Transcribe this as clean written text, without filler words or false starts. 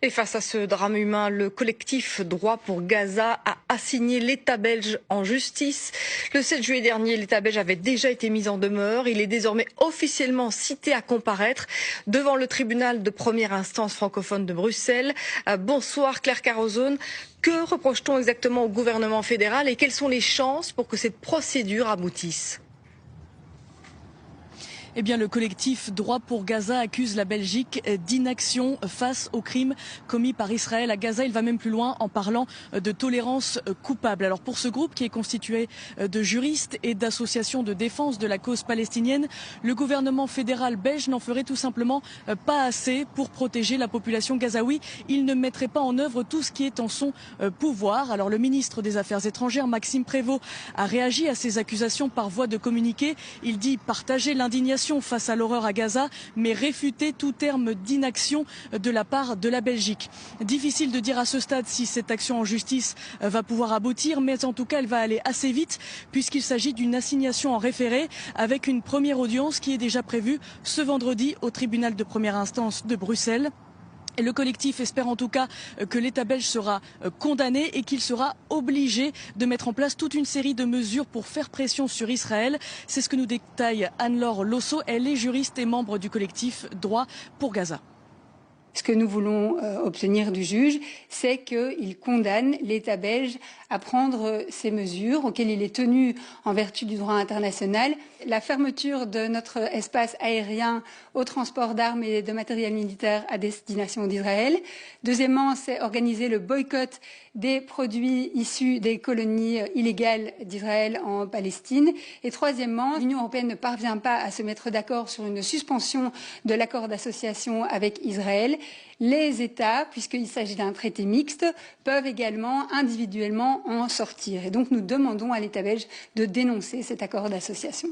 Et face à ce drame humain, le collectif Droit pour Gaza a assigné l'État belge en justice. Le 7 juillet dernier, l'État belge avait déjà été mis en demeure. Il est désormais officiellement cité à comparaître devant le tribunal de première instance francophone de Bruxelles. Bonsoir Claire Carozone. Que reproche-t-on exactement au gouvernement fédéral et quelles sont les chances pour que cette procédure aboutisse ? Eh bien, le collectif Droit pour Gaza accuse la Belgique d'inaction face aux crimes commis par Israël à Gaza. Il va même plus loin en parlant de tolérance coupable. Alors pour ce groupe qui est constitué de juristes et d'associations de défense de la cause palestinienne, le gouvernement fédéral belge n'en ferait tout simplement pas assez pour protéger la population gazaoui. Il ne mettrait pas en œuvre tout ce qui est en son pouvoir. Alors le ministre des Affaires étrangères, Maxime Prévost, a réagi à ces accusations par voie de communiqué. Il dit partager l'indignation face à l'horreur à Gaza, mais réfuter tout terme d'inaction de la part de la Belgique. Difficile de dire à ce stade si cette action en justice va pouvoir aboutir, mais en tout cas elle va aller assez vite puisqu'il s'agit d'une assignation en référé avec une première audience qui est déjà prévue ce vendredi au tribunal de première instance de Bruxelles. Et le collectif espère en tout cas que l'État belge sera condamné et qu'il sera obligé de mettre en place toute une série de mesures pour faire pression sur Israël. C'est ce que nous détaille Anne-Laure Losso. Elle est juriste et membre du collectif Droit pour Gaza. Ce que nous voulons obtenir du juge, c'est qu'il condamne l'État belge à prendre ces mesures auxquelles il est tenu en vertu du droit international. La fermeture de notre espace aérien au transport d'armes et de matériel militaire à destination d'Israël. Deuxièmement, c'est organiser le boycott des produits issus des colonies illégales d'Israël en Palestine. Et troisièmement, l'Union européenne ne parvient pas à se mettre d'accord sur une suspension de l'accord d'association avec Israël. Les États, puisqu'il s'agit d'un traité mixte, peuvent également individuellement en sortir. Et donc nous demandons à l'État belge de dénoncer cet accord d'association.